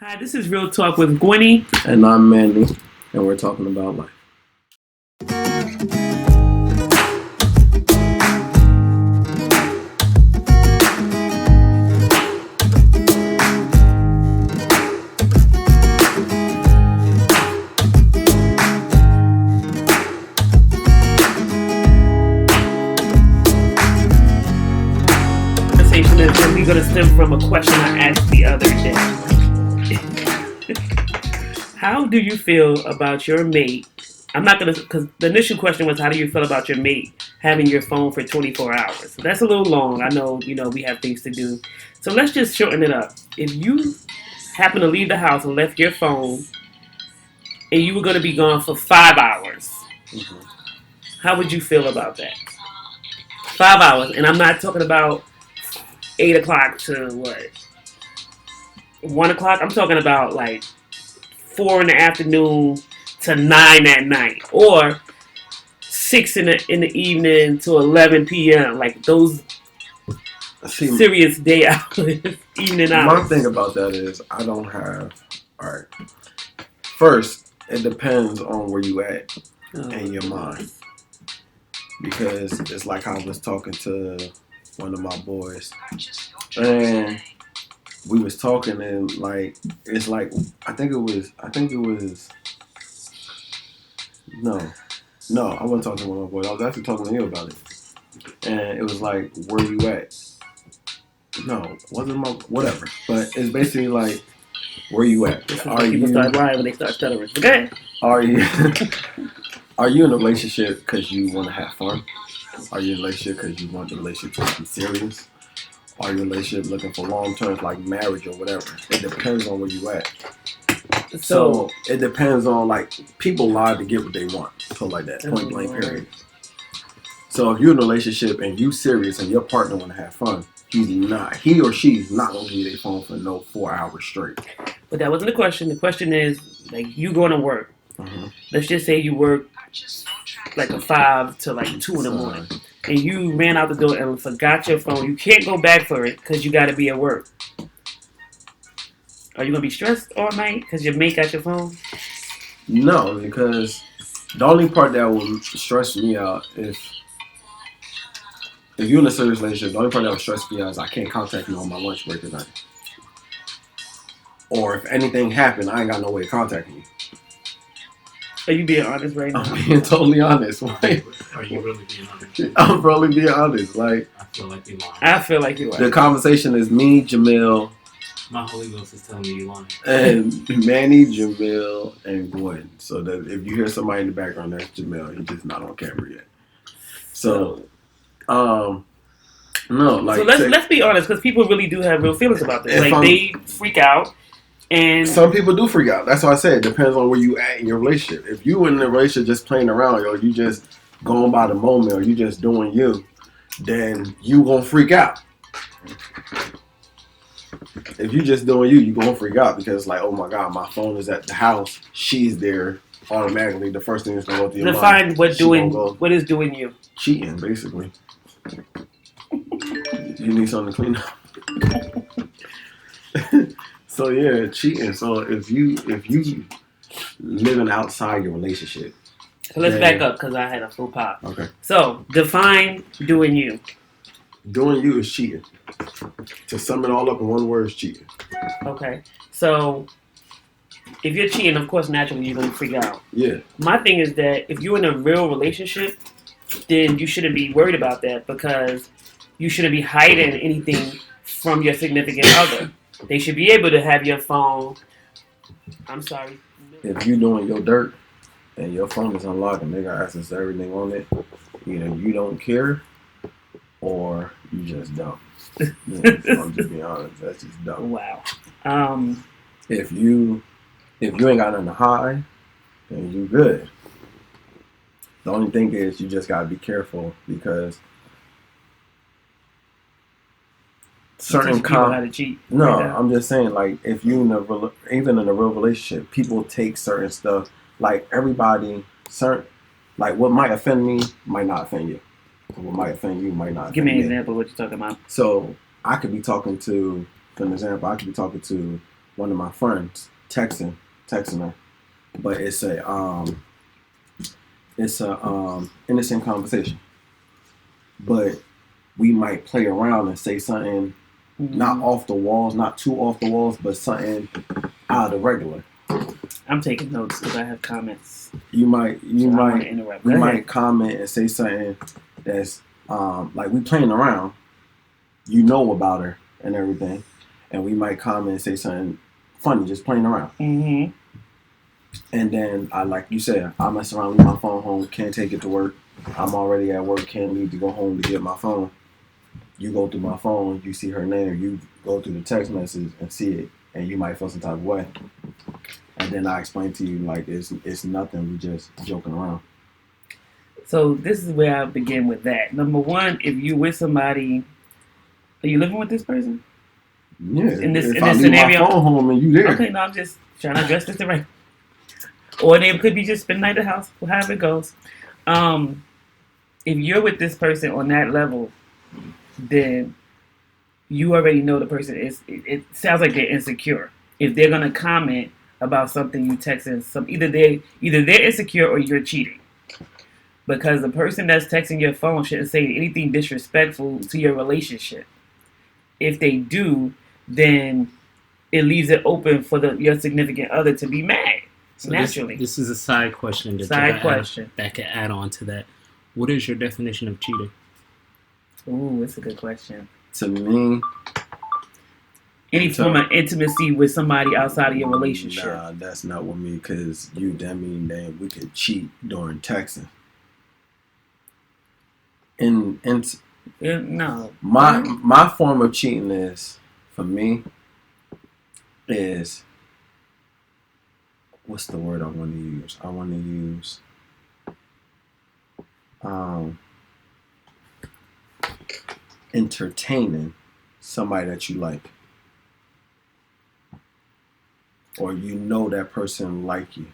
Hi, this is Real Talk with Gwennie. And I'm Manny, and we're talking about life. Conversation is really going to stem from a question I asked the other day. How do you feel about your mate? I'm not going to, because the initial question was, how do you feel about your mate having your phone for 24 hours? So that's a little long. I know, we have things to do. So let's just shorten it up. If you happen to leave the house and left your phone and you were going to be gone for 5 hours, how would you feel about that? 5 hours. And I'm not talking about 8 o'clock to what? 1 o'clock? I'm talking about like 4 in the afternoon to 9 at night. Or 6 in the evening to 11 p.m. Like those serious day hours, evening hours. My thing about that is I don't have, alright. First, it depends on where you at in your mind. Because it's like I was talking to one of my boys. And we was talking and like it's like I think it was no I wasn't talking to one of my boys. I was actually talking to you about it, and it was like, where you at? No, wasn't my whatever, but it's basically like, where you at? People start lying when they start stuttering. Okay. Are you in a relationship because you want to have fun? Are you in a relationship because you want the relationship to be serious? Are you in a relationship looking for long terms like marriage or whatever? It depends on where you at. So it depends on, like, people lie to get what they want. So like that, point blank period. So if you're in a relationship and you serious and your partner want to have fun, he or she's not going to give their phone for no 4 hours straight. But that wasn't the question. The question is, like, you going to work. Mm-hmm. Let's just say you work like a 5 to like 2 in the morning. And you ran out the door and forgot your phone. You can't go back for it because you got to be at work. Are you going to be stressed all night because your mate got your phone? No, because the only part that will stress me out if you're in a serious relationship, the only part that will stress me out is I can't contact you on my lunch break at night. Or if anything happened, I ain't got no way of contacting you. Are you being honest right now? I'm being totally honest. Like, are you really being honest? I'm really being honest. Like, I feel like you're lying. I feel like you're lying. The conversation is me, Jamil. My Holy Ghost is telling me you're lying. And Manny, Jamil, and Gwen. So that if you hear somebody in the background, that's Jamil. He's just not on camera yet. So, no, like. So let's be honest, because people really do have real feelings about this. Like, they freak out. And some people do freak out. That's why I said it depends on where you at in your relationship. If you in a relationship just playing around, or you just going by the moment, or you just doing you, then you gonna freak out. If you just doing you gonna freak out because, like, oh my God, my phone is at the house. She's there. Automatically, the first thing that's gonna go through your mind. Define what is doing you. Cheating, basically. You need something to clean up. So yeah, cheating. So if you living outside your relationship. So let's back up because I had a full pop. Okay. So define doing you. Doing you is cheating. To sum it all up in one word is cheating. Okay. So if you're cheating, of course, naturally you're gonna freak out. Yeah. My thing is that if you're in a real relationship, then you shouldn't be worried about that because you shouldn't be hiding anything from your significant other. They should be able to have your phone. I'm sorry. If you doing your dirt and your phone is unlocked and they got access to everything on it, either you don't care or you just don't. I'm just being honest. That's just dumb. Wow. If you ain't got nothing to hide, then you good. The only thing is you just gotta be careful because certain how to cheat. No, right, I'm just saying, like, if you even in a real relationship, people take certain stuff. Like, everybody, like, what might offend me might not offend you. What might offend you might not. Give me an example of what you're talking about. So I could be talking to, for an example, one one of my friends texting her, but it's a innocent conversation, but we might play around and say something not off the walls, not too off the walls, but something out of the regular. I'm taking notes because I have comments. You might Interrupt. we might comment and say something that's like we playing around. You know about her and everything, and we might comment and say something funny, just playing around. Mm-hmm. And then like you said, I mess around with my phone home, can't take it to work. I'm already at work, can't leave to go home to get my phone. You go through my phone, you see her name, you go through the text message and see it, and you might feel some type of way. And then I explain to you like it's nothing, we just joking around. So this is where I begin with that. Number one, if you with somebody, are you living with this person? Yeah. In this if I leave scenario, my phone home and you there. Okay, no, I'm just trying to address this the right. Or they could be just spend the night at the house, however it goes. If you're with this person on that level, then you already know the person is. It sounds like they're insecure. If they're gonna comment about something you texting, either they're insecure or you're cheating. Because the person that's texting your phone shouldn't say anything disrespectful to your relationship. If they do, then it leaves it open for your significant other to be mad. So naturally. This is a side question that could add on to that. What is your definition of cheating? Ooh, that's a good question. To me, any form of intimacy with somebody outside of your relationship. Nah, that's not with me, because that mean that we could cheat during texting. No. My form of cheating is, for me, is, what's the word I want to use? I want to use entertaining somebody that you like, or you know that person like you.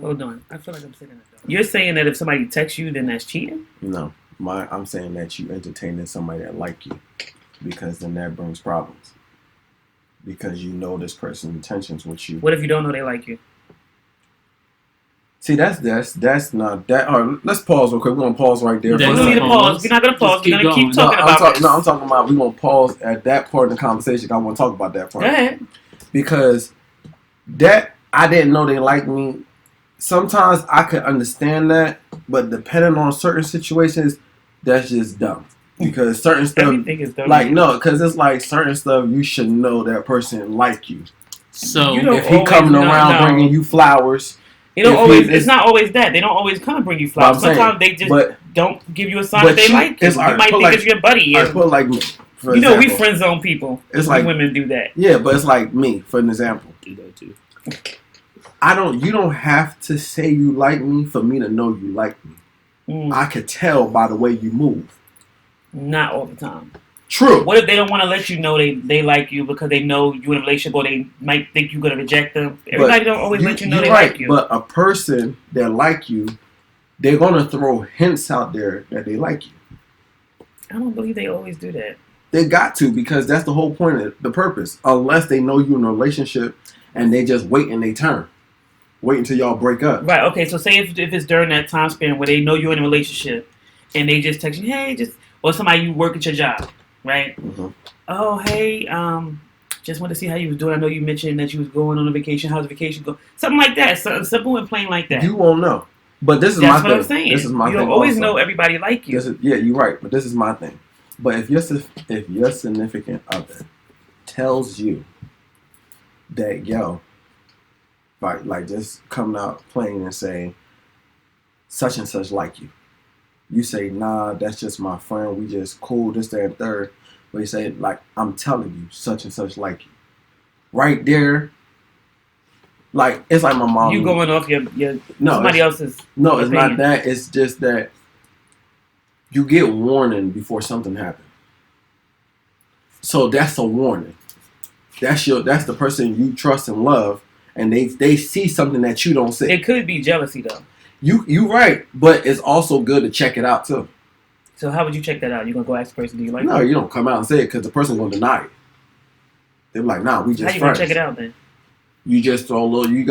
Hold on, I feel like I'm saying that. You're saying that if somebody texts you, then that's cheating? No, I'm saying that you entertaining somebody that like you, because then that brings problems. Because you know this person's intentions with you. What if you don't know they like you? See, that's not that. All right, let's pause real quick. We're gonna pause right there. We don't need to pause. We're not gonna pause. We're gonna keep talking about this. I'm talking about we're gonna pause at that part of the conversation. I want to talk about that part. Go ahead. Because that I didn't know they liked me. Sometimes I could understand that, but depending on certain situations, that's just dumb. Because certain stuff, everything is dumb. Like no, because it's like certain stuff you should know that person like you. So if he coming around bringing you flowers. It's not always that. They don't always come and bring you flowers. Sometimes they just don't give you a sign that they like you. You might think it's your buddy. Put like me. You know, we friend zone people. It's like women do that. Yeah, but it's like me, for an example. Do that too. You don't have to say you like me for me to know you like me. I could tell by the way you move. Not all the time. True. What if they don't want to let you know they like you because they know you're in a relationship, or they might think you're going to reject them? Everybody don't always let you know they like you. But a person that like you, they're going to throw hints out there that they like you. I don't believe they always do that. They got to, because that's the whole point of the purpose. Unless they know you in a relationship and they just wait in their turn. Wait until y'all break up. Right, okay. So say if it's during that time span where they know you're in a relationship and they just text you, hey, or somebody you work at your job. Right? Mm-hmm. Oh, hey, just want to see how you was doing. I know you mentioned that you was going on a vacation. How's the vacation go? Something like that. Something simple and plain like that. You won't know. But this is That's my thing. What I'm saying. This is my you thing. You don't always also. know everybody like you. Yeah, you're right. But this is my thing. But if your significant other tells you that, yo, like just coming out plain and saying such and such like you. You say, nah, that's just my friend. We just cool, this, that, and third. But you say, like, I'm telling you, such and such like you. Right there, like, it's like my mom. You going off your somebody else's. No, it's opinion. not that. It's just that you get warning before something happens. So that's a warning. That's the person you trust and love, and they see something that you don't see. It could be jealousy, though. You right, but it's also good to check it out too. So how would you check that out? You gonna go ask the person, do you like? No, them? you don't come out and say it, because the person's gonna deny it. They're like, nah, we How just you gonna friends. check it out then? You just throw a little. You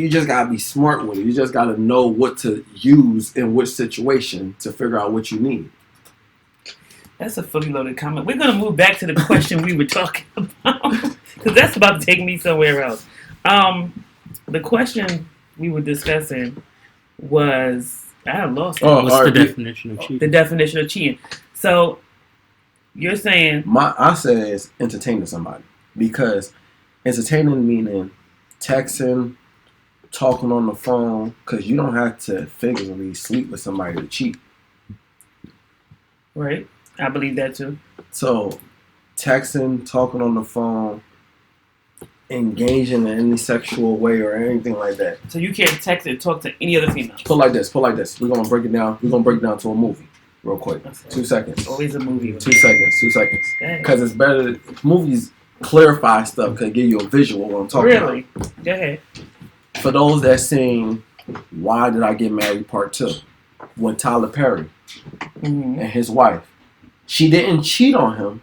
just gotta be smart with it. You just gotta know what to use in which situation to figure out what you need. That's a fully loaded comment. We're gonna move back to the question we were talking about because that's about to take me somewhere else. The question we were discussing was I lost it. What's the definition of cheating? The definition of cheating. So you're saying I say it's entertaining somebody because entertaining meaning texting, talking on the phone, because you don't have to figuratively sleep with somebody to cheat. right? I believe that too. So texting, talking on the phone, engaging in any sexual way or anything like that. So you can't text and talk to any other female. Put like this. We're gonna break it down. We're gonna break it down to a movie, real quick. Okay. 2 seconds. Always a movie. 2 seconds. 2 seconds. Dang. Because it's better. Movies clarify stuff. Can give you a visual of what I'm talking Really? Go ahead. about. For those that seen Why Did I Get Married Part 2, when Tyler Perry Mm-hmm. and his wife, she didn't cheat on him,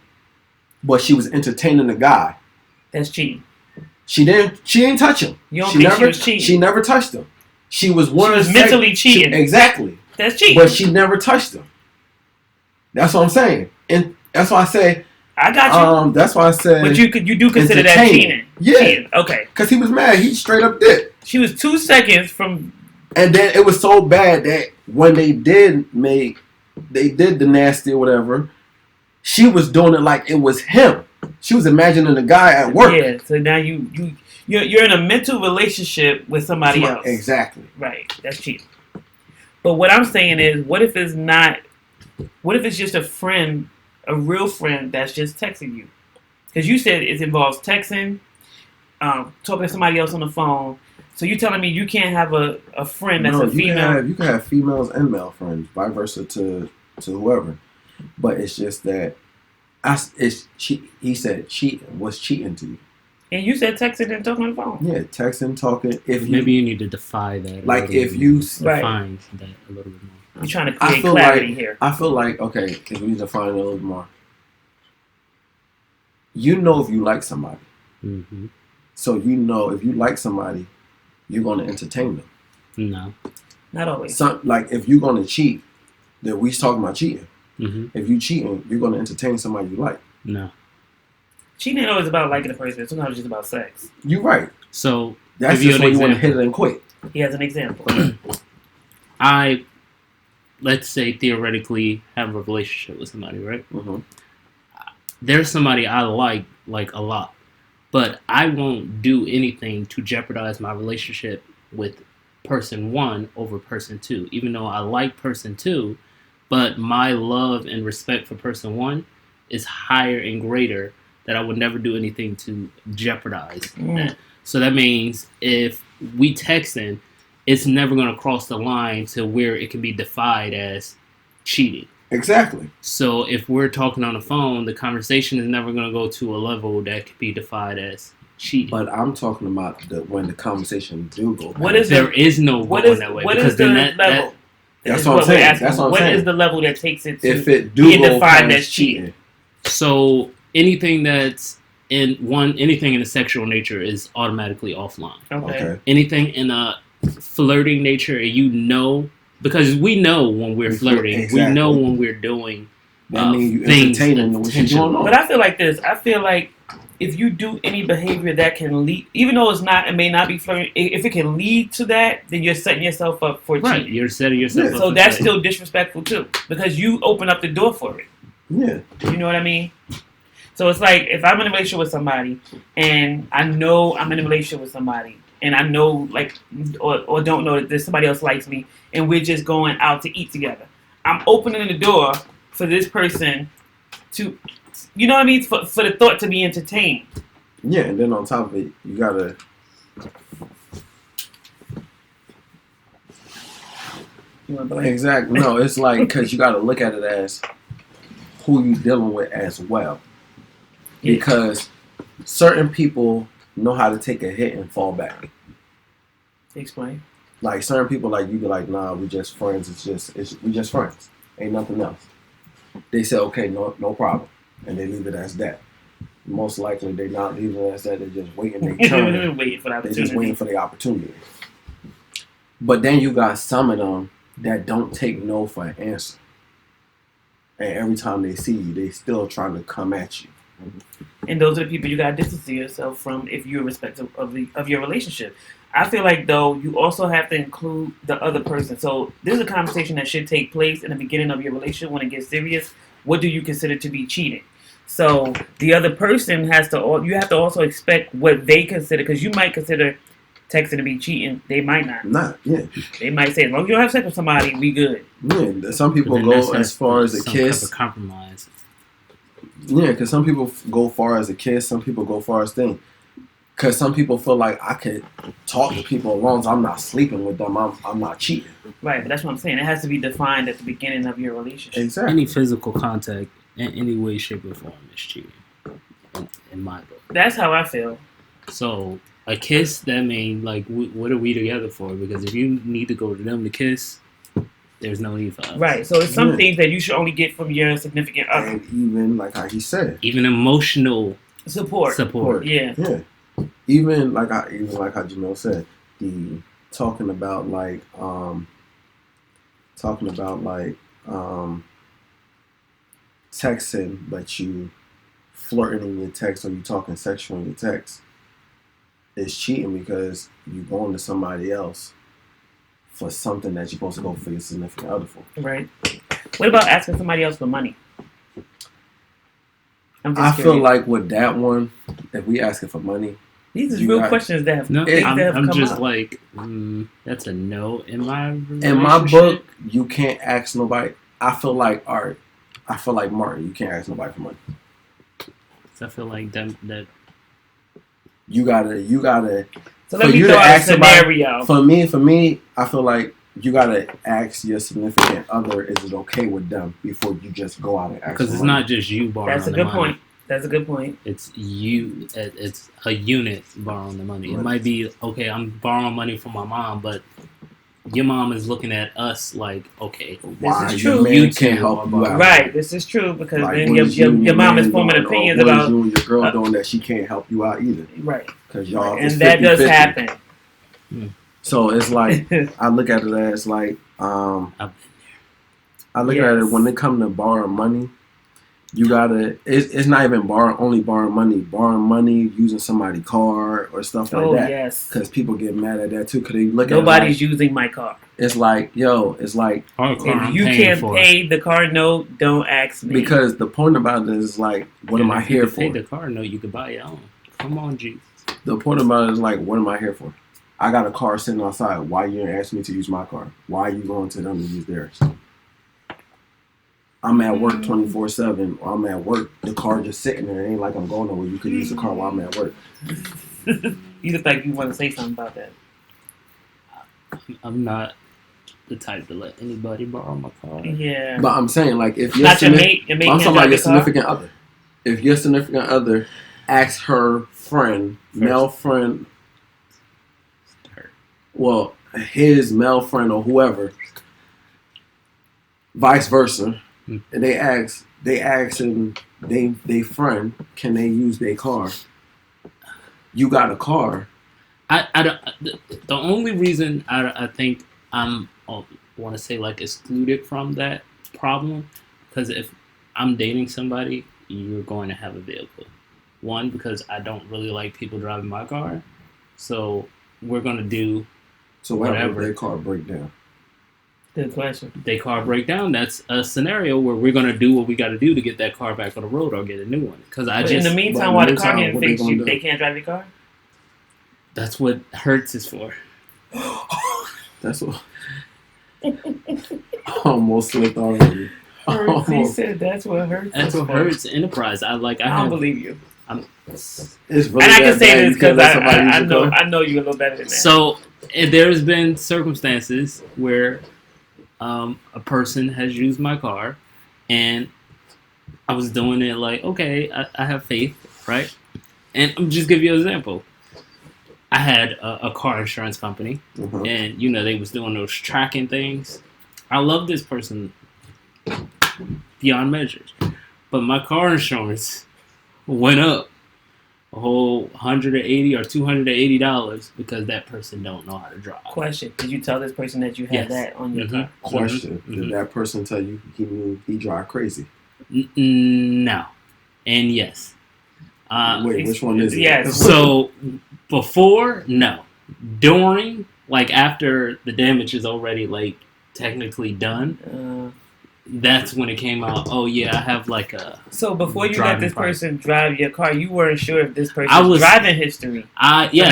but she was entertaining the guy. That's cheating. She didn't touch him. You don't think she was cheating? She never touched him. She was mentally cheating. Exactly. That's cheating. But she never touched him. That's what I'm saying. And that's why I say I got you. That's why I said But you do consider that entertaining. cheating. Yeah. Cheating. Okay. Because he was mad. He straight up did. She was 2 seconds from. And then it was so bad that when they did the nasty or whatever, she was doing it like it was him. She was imagining the guy at work. Yeah. So now you're in a mental relationship with somebody else. Exactly. Right. That's cheating. But what I'm saying is, what if it's not? What if it's just a friend, a real friend that's just texting you? Because you said it involves texting, talking to somebody else on the phone. So you're telling me you can't have a friend that's a female? You can have females and male friends, vice versa to whoever. But it's just that he said cheating. What's cheating to you? And you said texting and talking on the phone. Yeah, texting, talking. Maybe you need to defy that. Like if you define that a little bit more. You're trying to create clarity here. I feel like, okay, if we define it a little bit more, you know if you like somebody. Mm-hmm. So you know if you like somebody, you're going to entertain them. No. Not always. Like if you're going to cheat, then we talking about cheating. Mm-hmm. If you cheating, you're going to entertain somebody you like. No. Cheating ain't always about liking a person. Sometimes it's just about sex. You're right. So that's just when you want to hit it and quit. He has an example. Let's say theoretically have a relationship with somebody, right? Mm-hmm. There's somebody I like a lot, but I won't do anything to jeopardize my relationship with person one over person two, even though I like person two, but my love and respect for person one is higher and greater, that I would never do anything to jeopardize that. So that means if we texting, it's never going to cross the line to where it can be defined as cheating. Exactly. So if we're talking on the phone, the conversation is never going to go to a level that could be defined as cheating. But I'm talking about when the conversation do go. There is no going that way. What is the level? That's what I'm saying. What is the level that takes it to if it be defined as cheating? So anything that's anything in a sexual nature is automatically offline. Okay. Anything in a flirting nature, because we know when we're flirting, exactly. We know when we're doing things intentionally. But I feel like this. I feel like if you do any behavior that can lead, even though it may not be flirting, if it can lead to that, then you're setting yourself up for cheating. Right, you're setting yourself up. So that's still disrespectful too, because you open up the door for it. Yeah. You know what I mean? So it's like if I'm in a relationship with somebody, and I know I'm in a relationship with somebody, and I know or don't know that there's somebody else likes me, and we're just going out to eat together. I'm opening the door for this person to, you know what I mean, for the thought to be entertained. Yeah, and then on top of it, you gotta. Exactly. No, it's like because you gotta look at it as who you dealing with as well. Yeah. Because certain people know how to take a hit and fall back. Explain. Like certain people, like you be like, nah, we just friends. We just friends. Ain't nothing else. They say, okay, no problem, and they leave it as that. most likely they're not leaving us that. They're just waiting their turn. Waiting for the They're just waiting opportunity. for the opportunity. But then you got some of them that don't take no for an answer. And every time they see you, they still trying to come at you. And those are the people you gotta distance yourself from if you're respectful of your relationship. I feel like though you also have to include the other person. So this is a conversation that should take place in the beginning of your relationship when it gets serious. What do you consider to be cheating? So the other person has to. You have to also expect what they consider, because you might consider texting to be cheating. They might not. Not, yeah. They might say, as long as you don't have sex with somebody, we good. Yeah, some But people then go that's as far as a some kiss. type of compromise. Yeah, because some people go far as a kiss. Some people go far as thing. Because some people feel like I could talk to people as long as I'm not sleeping with them. I'm not cheating. Right, but that's what I'm saying. It has to be defined at the beginning of your relationship. Exactly. Any physical contact in any way, shape, or form is cheating. In my book. That's how I feel. So a kiss, that means like, what are we together for? Because if you need to go to them to kiss, there's no need for us. Right, so it's some Yeah. things that you should only get from your significant other. And even like how he said, Even emotional Support. Yeah. yeah. Even like how Jamil said, the talking about like texting, but you flirting in your text or you talking sexual in your text is cheating because you going to somebody else for something that you're supposed to go for your significant other for. Right. What about asking somebody else for money? I'm just I curious. feel like with that one, if we asking for money, These are you real got- questions that have, No, things that have I'm come just up. like, that's a no in my relationship. in my book, you can't ask nobody. I feel like Art. I feel like Martin. You can't ask nobody for money. I feel like that You gotta. So for let me you throw to out a ask somebody- scenario. For me, I feel like you gotta ask your significant other, is it okay with them before you just go out and ask. because for it's money. not just you borrowing That's a the good money. point. That's a good point. It's you. It's a unit borrowing the money. It Right. might be okay. I'm borrowing money from my mom, but your mom is looking at us like, okay, Why is your true. man You can't two help are you out. Right. This is true because Like, then what is you and your mom man is forming doing, or opinions what is about you and your girl uh, doing that she can't help you out either. right. Because y'all, And it's that does 50-50. happen. So it's like I look at it as like I've been I look at it Yes. when it comes to borrowing money. You gotta. It's not even borrowing money. Borrowing money using somebody's car or stuff like Oh that. yes. Because people get mad at that too. Because they look Nobody's at it using my car. like, it's like, yo, it's like there. Our car, I'm If you paying can't for. pay the car note, don't ask me. because the point about it is like, what am And I if you here could pay for? the car note, you could buy your own. Come on, Jesus. The point about it is like, what am I here for? I got a car sitting outside. Why you didn't ask me to use my car? Why are you going to them to use theirs? I'm at work 24/7. Or I'm at work. The car just sitting there. It ain't like I'm going nowhere. You could use the car while I'm at work. You look like you want to say something about that. I'm not the type to let anybody borrow my car. Yeah. But I'm saying, like, if you're Not your mate. Your mate I'm can't talking about drive your your car. significant other. If your significant other asks her friend, male friend, Her. well, his male friend or whoever, vice versa, Hmm. and they ask and they friend, can they use their car? You got a car. I don't. The only reason I think I'm want to say like excluded from that problem, because if I'm dating somebody, you're going to have a vehicle. One, because I don't really like people driving my car, so we're gonna do So whatever Whatever. their car break down. Good question. their car breakdown. That's a scenario where we're gonna do what we got to do to get that car back on the road or get a new one. Because I But just in the meantime, but in while the the car meantime, getting what they fixed, gonna do? they can't drive your car. that's what Hertz is for. That's what. I almost slipped already. He Almost. said that's what hurts. That's what Hertz Enterprise. I I don't have. believe you. It's really And I can that say bad this you can't because let somebody use I your know car? I know you a little better than that. So there's been circumstances where a person has used my car, and I was doing it like, okay, I have faith, right? And I'm just give you an example. I had a car insurance company, Mhm. and they was doing those tracking things. I love this person beyond measures, but my car insurance went up a whole $180 or $280 because that person don't know how to drive. Question: did you tell this person that you had Yes. that on your Mhm. car? Question: Mhm. did that person tell you he drive crazy? No, and yes. Wait, which one is it? Yes. So before, no. During, like after the damage is already like technically done, that's when it came out. Oh yeah, I have like a. So before you let driving this problem. person drive your car, you weren't sure if this I person's was- driving history. Yes, So now I didn't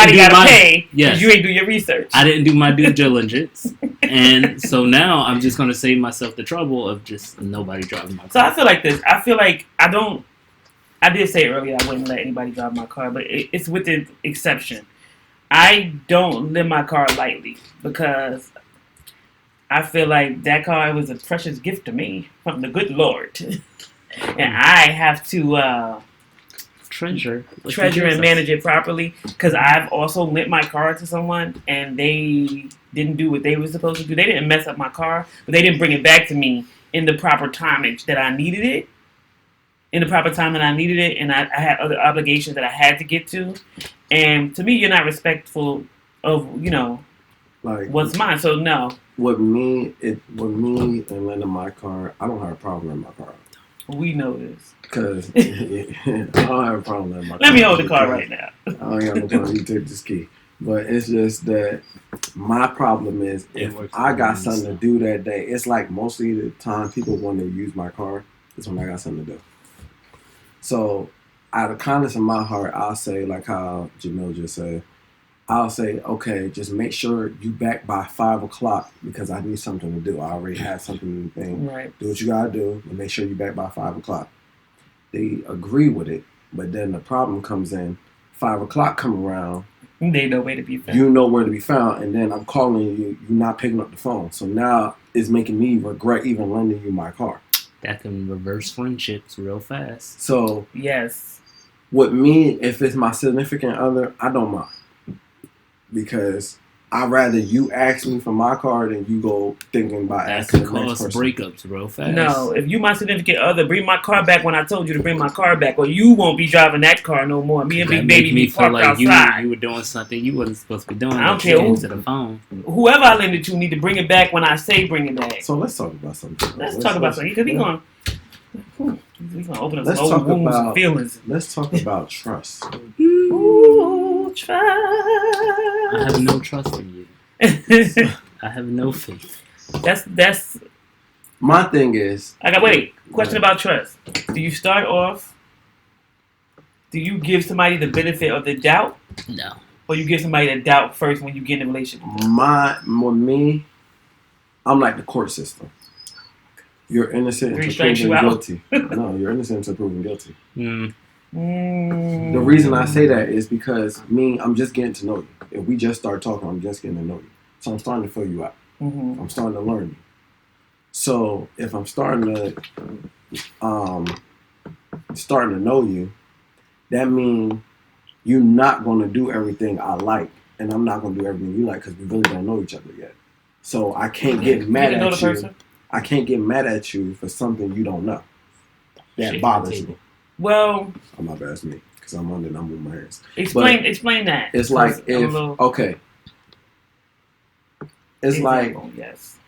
everybody do gotta my. pay because Yes. you ain't do your research. I didn't do my due diligence, and so now I'm just gonna save myself the trouble of just nobody driving my car. So I feel like this. I feel like I don't. I did say earlier I wouldn't let anybody drive my car, but it's with the exception. I don't live my car lightly because I feel like that car was a precious gift to me from the good Lord, and I have to treasure and manage it properly because I've also lent my car to someone and they didn't do what they were supposed to do. They didn't mess up my car, but they didn't bring it back to me in the proper timage that I needed it. In the proper time that I needed it, and I had other obligations that I had to get to. And to me, you're not respectful of Like what's mine. So no, with me and lending my car, I don't have a problem in my car we know this. because I don't have a problem in my car. Let me hold the car right now. I don't have no problem. You take this key, but it's just that my problem is It if works I for got me, something so. to do that day. It's like mostly the time people want to use my car is when I got something to do. So, out of kindness in my heart, I'll say, like how Jamil just said, I'll say, okay, just make sure you back by 5 o'clock because I need something to do. I already have something to do. Right. Do what you gotta do and make sure you back by 5 o'clock. They agree with it, but then the problem comes in. 5 o'clock come around, They know where to be found. you know where to be found, and then I'm calling you, you're not picking up the phone. So now it's making me regret even lending you my car. That can reverse friendships real fast. So Yes. with me, if it's my significant other, I don't mind. Because I'd rather you ask me for my car than you go thinking about That asking could the next cause person. breakups real fast. No, if you my significant other, bring my car back when I told you to bring my car back, or you won't be driving that car no more. Me and That Big make Baby me be feel parked like you outside. were doing something you wasn't supposed to be doing. I don't but care you who- answered the phone. Whoever I lend it to need to bring it back when I say bring it back. So let's talk about something. Let's talk about something because we gonna open up Let's some talk old wounds and about- feelings. Let's talk about trust. Ooh, trust. I have no trust in you. I have no faith. that's. My thing is, I got question about trust. Do you start off? Do you give somebody the benefit of the doubt, No. or you give somebody the doubt first when you get in a relationship? with me, I'm like the court system. You're innocent Three until strikes proven you out. guilty. No, you're innocent until proven guilty. Mm. The reason I say that is because I'm just getting to know you. If we just start talking, I'm just getting to know you. So I'm starting to fill you out. Mm-hmm. I'm starting to learn you. So if I'm starting to know you, that means you're not going to do everything I like, and I'm not going to do everything you like because we really don't know each other yet. So I can't get mad You know at the you. person? I can't get mad at you for something you don't know. That Shake bothers the me. table. Well, Oh, my bad, it's me because I'm on it. I'm with my hands. explain that. It's like I'm a if little- okay. It's like example, yes.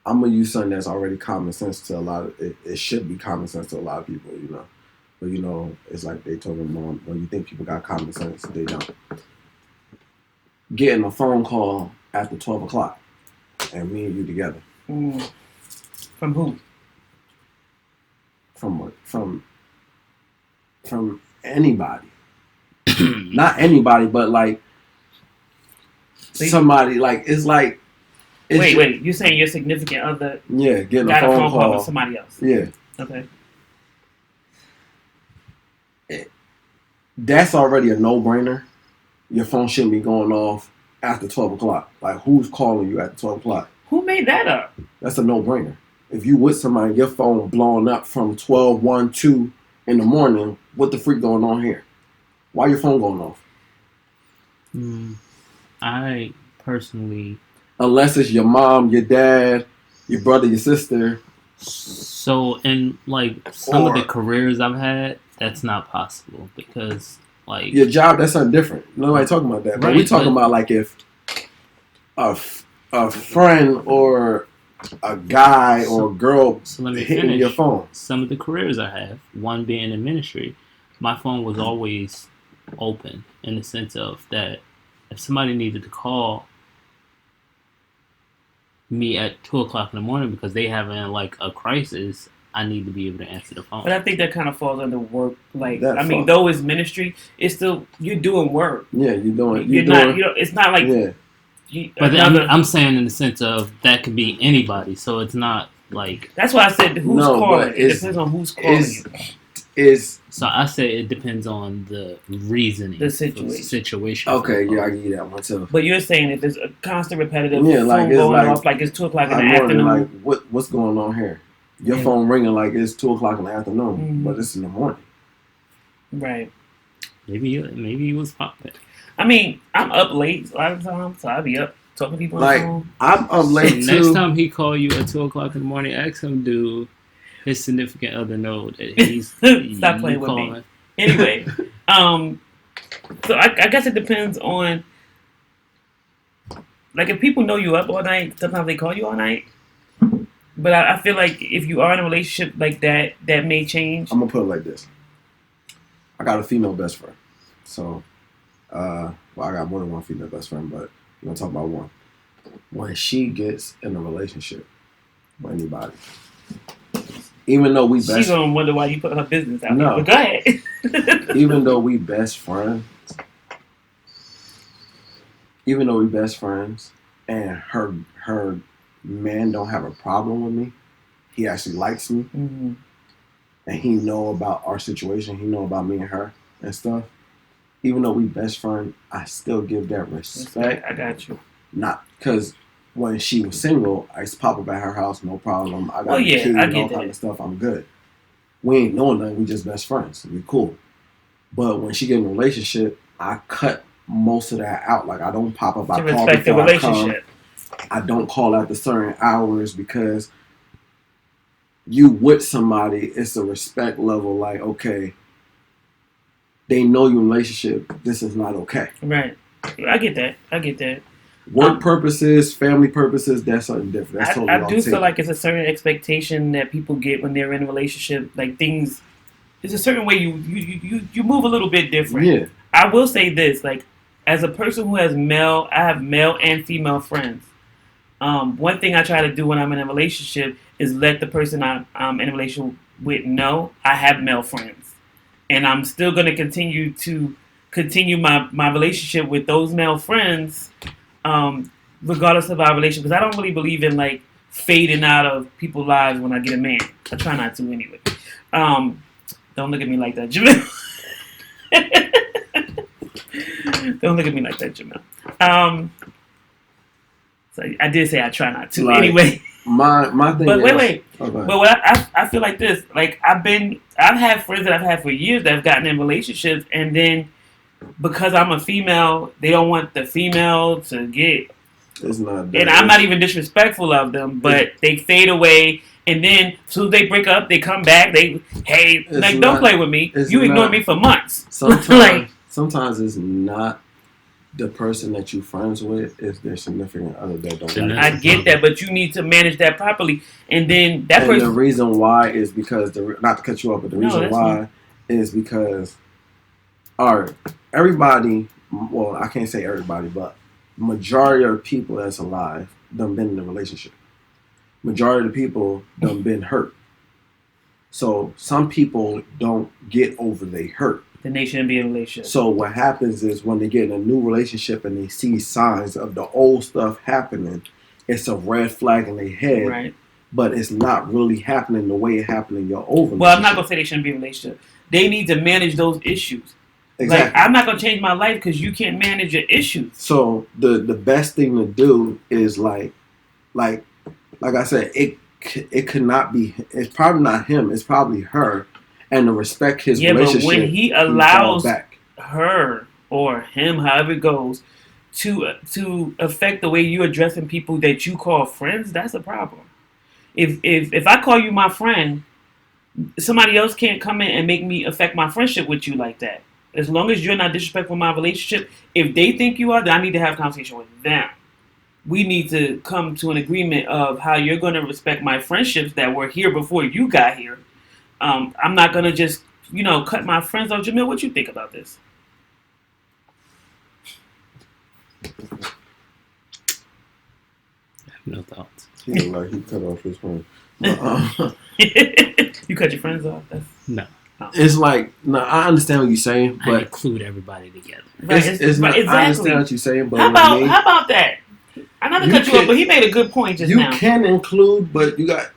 I'm gonna use something that's already common sense to a lot of it should be common sense to a lot of people, But it's like they told them when you think people got common sense, they don't. Getting a phone call after 12 o'clock and me and you together. From who? From what? From anybody. Not anybody, but like somebody like it's like Wait. You're saying your significant other Yeah, getting got a phone call call. from somebody else? Yeah. Okay. That's already a no-brainer. Your phone shouldn't be going off after 12 o'clock. Like, who's calling you after 12 o'clock? Who made that up? That's a no-brainer. If you with somebody, your phone blowing up from 12, 1, 2 in the morning, what the freak going on here? Why your phone going off? I personally... Unless it's your mom, your dad, your brother, your sister. So, in like some of the careers I've had, that's not possible because like Your job, that's something different. Nobody talking about that. But Right, we talking but- about like if a friend or a guy or a girl so let me hitting finish. your phone. Some of the careers I have, one being in ministry, my phone was always open in the sense of that if somebody needed to call me at 2 o'clock in the morning because they having like a crisis, I need to be able to answer the phone. But I think that kind of falls under work. Like, That I mean, falls- though it's ministry, it's still you're doing work. Yeah, you're doing. You're not. You know, it's not like. Yeah, But another, I'm saying in the sense of that could be anybody, so it's not like. that's why I said who's No, calling. but It it's- depends on who's calling is you. is So I say it depends on the reasoning, The for situation. okay. Yeah, I give you that one too. But you're saying if it's a constant repetitive Yeah, phone like, it's going like- off like it's 2 o'clock in the I'm wondering afternoon. like what's going on here. Your Yeah. phone ringing like it's 2 o'clock in the afternoon, Mhm. but it's in the morning. Right. maybe he was popping. I mean, I'm up late a lot of times, so I'll be up talking to people on Like, the phone. I'm up late So next too. time he call you at 2 o'clock in the morning, ask him do his significant other know that he's Stop playing with me. Anyway, so I guess it depends on, like, if people know you up all night, sometimes they call you all night. But I feel like if you are in a relationship like that, that may change. I'm gonna put it like this. I got a female best friend. So, well, I got more than one female best friend, but we're gonna talk about one. When she gets in a relationship with anybody, even though we She's best, gonna wonder why you put her business out No. there. But go ahead. even though we best friends, and her man don't have a problem with me, he actually likes me, Mhm. and he know about our situation, he know about me and her and stuff. Even though we best friends, I still give that respect. I got you. Not because when she was single, I used to pop up at her house, no problem. I got Oh, a yeah, kid I and get all kind that. of stuff. I'm good. We ain't knowing nothing. We just best friends. We cool. But when she get in a relationship, I cut most of that out. Like I don't pop up. To I call respect the before I come. relationship. I don't call after certain hours because you with somebody, it's a respect level. Like okay, they know your relationship. This is not okay. Right. I get that. Work purposes, family purposes, that's something different. That's totally I off do the feel table. like it's a certain expectation that people get when they're in a relationship. Like things, there's a certain way you move a little bit different. Yeah. I will say this, like as a person who has I have male and female friends. One thing I try to do when I'm in a relationship is let the person I'm in a relationship with know I have male friends, and I'm still going to continue my relationship with those male friends, regardless of our relationship. Because I don't really believe in like fading out of people's lives when I get a man. I try not to anyway. Don't look at me like that, Jamil. Don't look at me like that, Jamil. So I did say I try not to. Like, anyway. My thing But is, wait. Oh, go ahead. But what I feel like this, like I've had friends that I've had for years that have gotten in relationships, and then because I'm a female, they don't want the female to get. It's not that. And I'm not even disrespectful of them, but they fade away, and then as soon as they break up, they come back. Hey, It's like not- don't play with me. it's You ignored not- me for months. Sometimes, Like- sometimes it's not the person that you friends with, it's their significant other that don't And like I you. get that, but you need to manage that properly, and then that And the person. reason why is because not to cut you off, but the No, reason that's why is because, all right, everybody. Well, I can't say everybody, but majority of people that's alive done been in a relationship. Majority of the people done been hurt. So some people don't get over they hurt. The nation be in a relationship. So what happens is when they get in a new relationship and they see signs of the old stuff happening, it's a red flag in their head, Right. but it's not really happening the way it happened in your old relationship. Well, I'm not gonna say they shouldn't be in a relationship. They need to manage those issues. Exactly. Like I'm not gonna change my life because you can't manage your issues. So the best thing to do is like I said, it could not be. It's probably not him. It's probably her, and to respect his Yeah, but relationship. when he fall allows back. her or him, however it goes, to affect the way you're addressing people that you call friends, that's a problem. If I call you my friend, somebody else can't come in and make me affect my friendship with you like that. As long as you're not disrespectful in my relationship, if they think you are, then I need to have a conversation with them. We need to come to an agreement of how you're going to respect my friendships that were here before you got here. I'm not going to just, cut my friends off. Jamil, what you think about this? I have no thoughts. He look like he cut off his phone. You cut your friends off? No. It's like, no, I understand what you're saying, I but include everybody together. Right, it's not. exactly. I understand what you're saying, but How with me, about that? I not to You cut you off, can- but he made a good point just you now. can include, but you got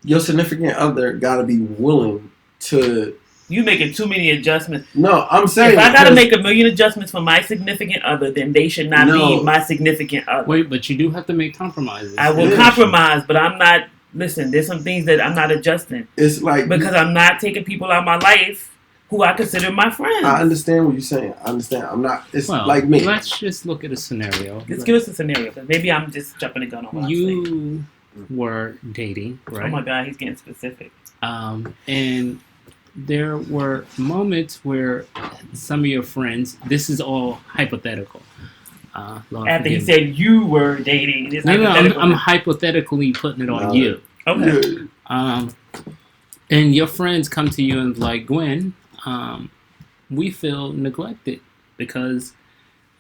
your significant other got to be willing to. You making too many adjustments. No, I'm saying If I got to because- make a million adjustments for my significant other, then they should not No. be my significant other. Wait, but you do have to make compromises. I will Yeah. compromise, but I'm not. Listen, there's some things that I'm not adjusting it's like because I'm not taking people out of my life who I consider my friends. I understand what you're saying. I understand. I'm not. It's Well, like me. let's just look at a scenario. Let's give us a scenario, because maybe I'm just jumping the gun on what I'm saying. You were dating, right? Oh my God, he's getting specific. And there were moments where some of your friends, this is all hypothetical. Lord After he forgive me. said you were dating, it's No, hypothetical. I'm hypothetically putting it on you. Okay. And your friends come to you and like, Gwen, we feel neglected because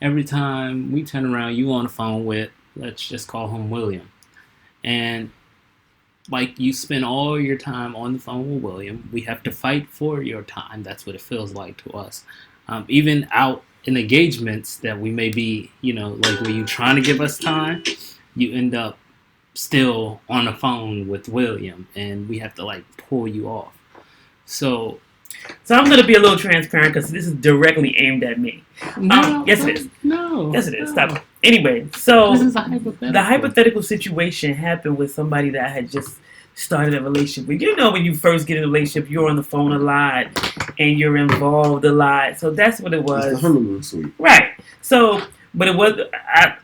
every time we turn around, you on the phone with, let's just call him William. And like you spend all your time on the phone with William. We have to fight for your time. That's what it feels like to us. Even out in engagements that we may be, like when you're trying to give us time, you end up still on the phone with William and we have to like pull you off. So I'm going to be a little transparent because this is directly aimed at me. Yes, it is. No. Yes, it is. Stop. Anyway, so This is a hypothetical. the hypothetical situation happened with somebody that I had just started a relationship with. When you first get in a relationship, you're on the phone a lot and you're involved a lot. So that's what it It's the was. honeymoon suite. Right. So, but it was,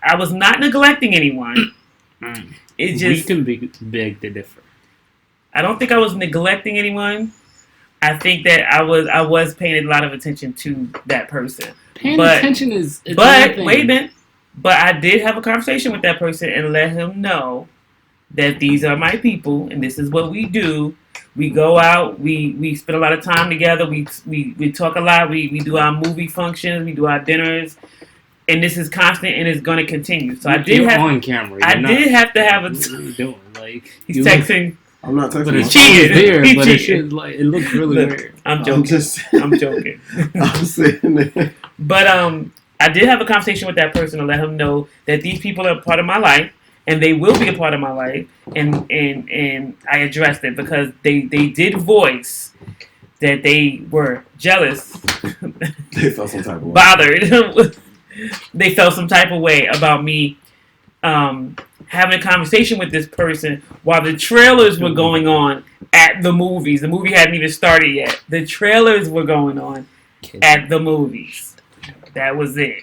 I was not neglecting anyone. It We just, can beg to differ. I don't think I was neglecting anyone. I think that I was paying a lot of attention to that person. Paying But- attention is it's But one thing. wait a minute. But I did have a conversation with that person and let him know that these are my people and this is what we do. We go out, we spend a lot of time together, we talk a lot, we do our movie functions, we do our dinners, and this is constant and it's gonna continue. So I did You're have on camera. I You're not- did have to have a What are you doing? Like he's you- texting. I'm not But texting. it's my phone. cheating. there, He but it cheating. should like it looks really Look, weird. I'm I'm joking. just. I'm joking. I'm sitting there. But I did have a conversation with that person to let him know that these people are a part of my life and they will be a part of my life. And I addressed it because they did voice that they were jealous, They felt some type of way. bothered. They felt some type of way about me having a conversation with this person while the trailers were going on at the movies. The movie hadn't even started yet. The trailers were going on at the movies. That was it.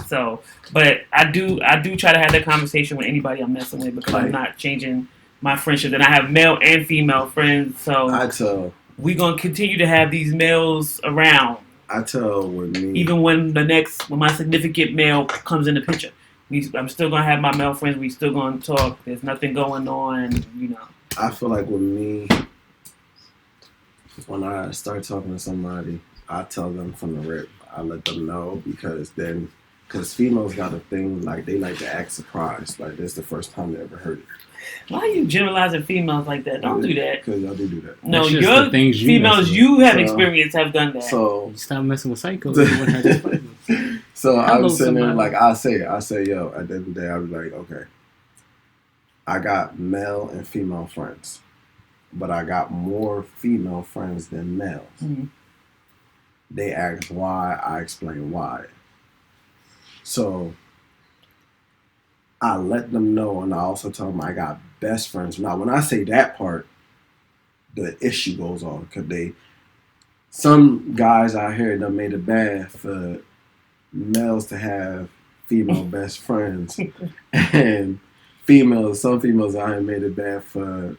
So, but I do try to have that conversation with anybody I'm messing with because I'm not changing my friendships. And I have male and female friends, so I tell we're gonna continue to have these males around, with me. even when my significant male comes in the picture. I'm still gonna have my male friends. We still gonna talk. There's nothing going on, I feel like with me, when I start talking to somebody, I tell them from the rip. I let them know because females got a thing like they like to act surprised. Like this is the first time they ever heard it. Why are you generalizing females like that? Don't do that. Because y'all do that. No, That's just your the things you females mess with. you have So- experience have done that. So You stop messing with psychos. You won't have this problem. So I Hello, was sitting there somebody. like I say, yo, at the end of the day, I was like, okay, I got male and female friends, but I got more female friends than males. Mhm. They ask why, I explain why. So I let them know, and I also tell them I got best friends. Now, when I say that part, the issue goes on because some guys out here done made it bad for males to have female best friends, and some females out here made it bad for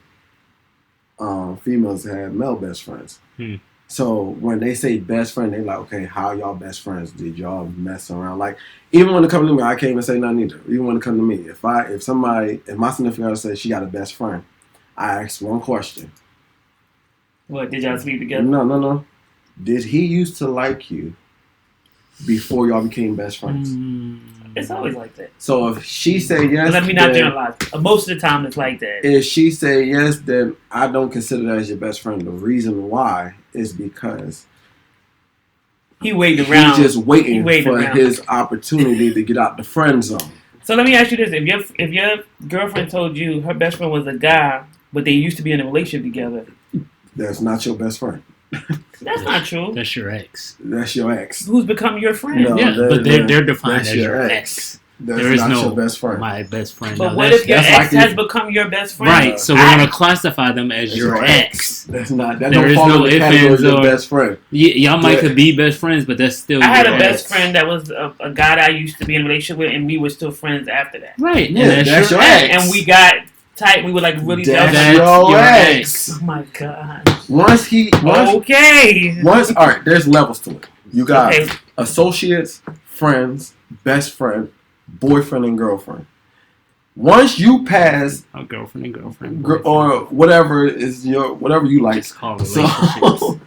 females have male best friends. Hmm. So when they say best friend, they like, okay, how y'all best friends? Did y'all mess around? Like, even when it comes to me, I can't even say nothing either. Even when it comes to me, if my significant other says she got a best friend, I ask one question. What, did y'all sleep together? No. Did he used to like you before y'all became best friends? It's always like that. So if she say yes, Let me not then, generalize. Most of the time, it's like that. if she say yes, then I don't consider that as your best friend. The reason why is because He waited around. he's just waiting waited for around. his opportunity to get out the friend zone. So let me ask you this: if your girlfriend told you her best friend was a guy, but they used to be in a relationship together, That's not your best friend. that's not true. That's your ex. That's your ex. Who's become your friend? No, Yeah, that- but they're defined that's as your ex. That's There is not no your best friend. my best friend. But Now, what that's- if your that's ex like has if- become your best friend? right? So we're I- gonna classify them as That's your ex. That's not. That There don't is fall no in the ifs, category of ands, your or- best friend. Y'all might Yeah. could be best friends, but that's still I had a your best ex. friend that was a guy that I used to be in a relationship with, and we were still friends after that. Right? Yeah, and that's your ex. And we got tight. We were like really That's That's jealous. your your ex. Oh my god. Once Okay. all right, there's levels to it. You got Okay. associates, friends, best friend, boyfriend, and girlfriend. Once you pass A girlfriend and girlfriend. or whatever you like. It's called relationships.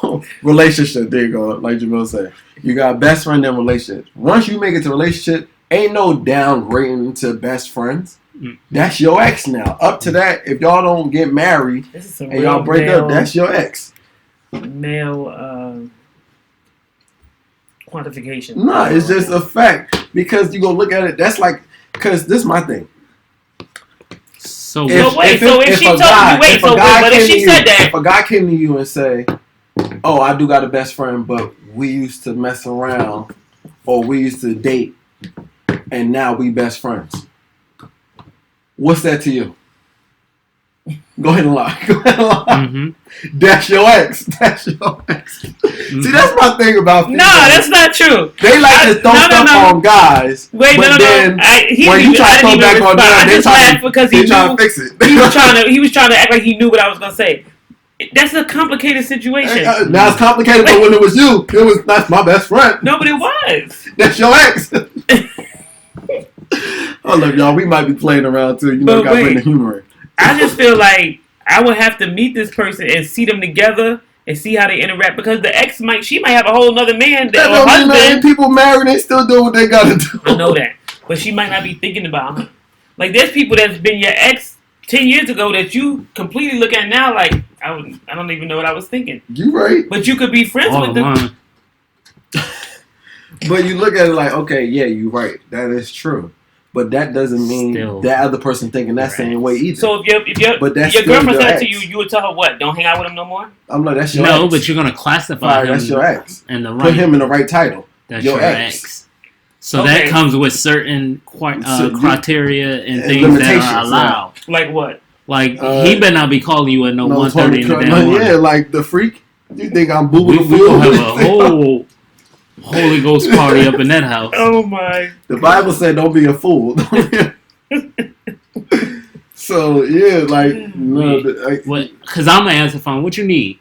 So, relationship, there you go. Like Jamil said, you got best friend and relationship. Once you make it to relationship, ain't no downgrading to best friends. Mm. That's your ex now. Up to that, if y'all don't get married This is some and y'all real break up, male, that's your ex. male quantification. No, it's just a fact because you gonna look at it. That's like because this is my thing. So If- what- wait, so if she told you- wait, so wait, but if came she to said you- that- if a guy came to you and say, "Oh, I do got a best friend, but we used to mess around, or we used to date, and now we best friends," what's that to you? Go ahead and lie. Go ahead and lie. Mhm. That's your ex. That's your ex. See, that's my thing about No, females. that's not true. They like to throw stuff on guys. Wait, but no. then He when didn't you try to I throw didn't back even on respond. them, I they just try laughed to because they he try knew to fix it. he was trying to act like he knew what I was gonna say. That's a complicated situation. Now it's complicated, but when it was you, that's my best friend. No, but it was. That's your ex. Oh look, y'all, we might be playing around too. You know, But got to bring wait. the humor in. I just feel like I would have to meet this person and see them together and see how they interact because the ex she might have a whole nother man That or don't mean nothing. husband. People married, they still do what they gotta do. I know that, but she might not be thinking about him. Like there's people that's been your ex 10 years ago that you completely look at now like I don't even know what I was thinking. You right, But you could be friends all with of them. mine. but you look at it like, okay, yeah, you right. That is true. But that doesn't mean Still. that other person thinking that same way either. So if But that's your still girlfriend your said to ex. you, you would tell her what? Don't hang out with him no more. I'm like, that's your No, ex. but you're gonna classify Fine, him that's your ex. in the Put right. him in the right title. That's your your ex. ex. So Okay. that comes with certain So you- criteria and and things limitations, that are yeah. allowed. Like what? Like Uh, he better not be calling you at no 1:30 in the damn morning. Yeah, like the freak. You think I'm We booing the we gonna wheel? have a whole Holy Ghost party up in that house. Oh my! The Bible said, "Don't be a fool." So yeah, like no. What? Because I'm gonna answer phone. What you need?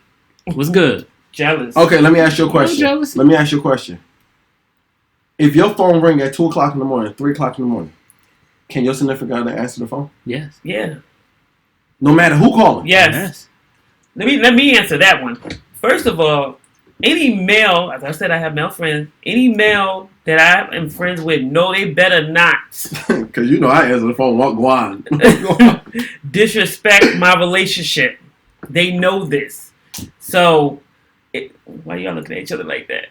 What's good? Jealous. Okay, let me ask you a question. jealousy. Let me ask you a question. If your phone ring at 2:00 in the morning, 3:00 in the morning, can your significant other answer the phone? Yes. Yeah. No matter who calling. Yes. Let me answer that one. First of all, any male, as I said, I have male friends. Any male that I am friends with, no, they better not Because you know I answer the phone. What Guan? disrespect my relationship. They know this. So, why y'all looking at each other like that?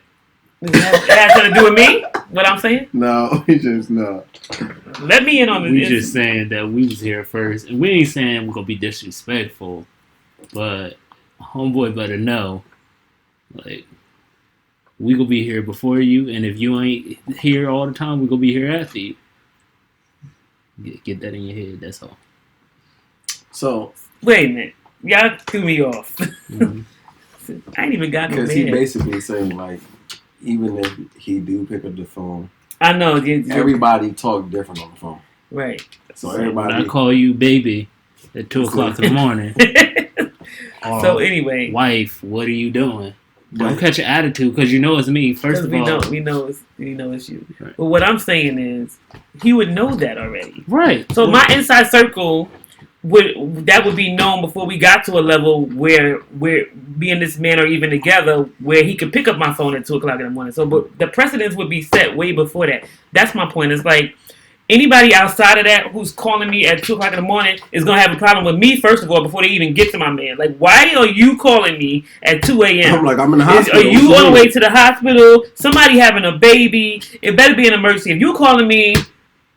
It has something to do with me? What I'm saying? No, he just no. Let me in on We this. just saying that we was here first, and we ain't saying we're gonna be disrespectful, but homeboy better know, like, we gonna be here before you, and if you ain't here all the time, we gonna be here after you. Get that in your head. That's all. So Wait a minute. Y'all threw me off. Mhm. I ain't even got no because he man. basically saying like, even if he do pick up the phone, I know. everybody talk different on the phone. Right. So When I everybody. call you baby at 2:00 in the morning, Or, So anyway, wife, what are you doing? Don't But catch your attitude because you know it's me. First because of we all, know it's you. Right. But what I'm saying is, he would know that already. right? So my inside circle would be known before we got to a level where me and this man are even together, where he could pick up my phone at 2:00 in the morning. So, but the precedence would be set way before that. That's my point. It's like anybody outside of that who's calling me at 2:00 in the morning is gonna have a problem with me first of all before they even get to my man. Like, why are you calling me at 2 a.m.? I'm like, I'm in the Are hospital. you on the way to the hospital? Somebody having a baby? It better be an emergency. If you calling me,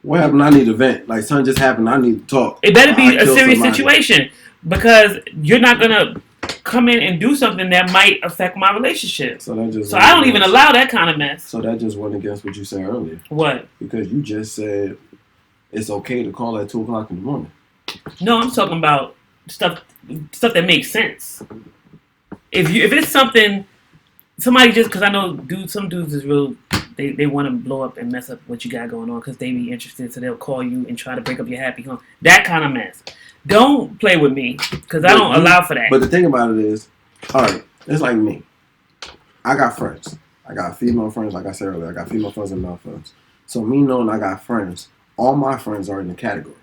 What happened? I need to vent. Like, something just happened. I need to talk. it better be I a killed serious somebody. situation because you're not gonna come in and do something that might affect my relationship. So that just. So I don't even allow that kind of mess. So that just went against what you said earlier. What? Because you just said it's okay to call at 2:00 in the morning. No, I'm talking about stuff that makes sense. If it's something, somebody just because I know some dudes is real. They want to blow up and mess up what you got going on because they be interested, so they'll call you and try to break up your happy home. That kind of mess. Don't play with me because I don't allow for that. But the thing about it is, all right, it's like me. I got friends. I got female friends, like I said earlier. I got female friends and male friends. So me knowing I got friends, all my friends are in the category.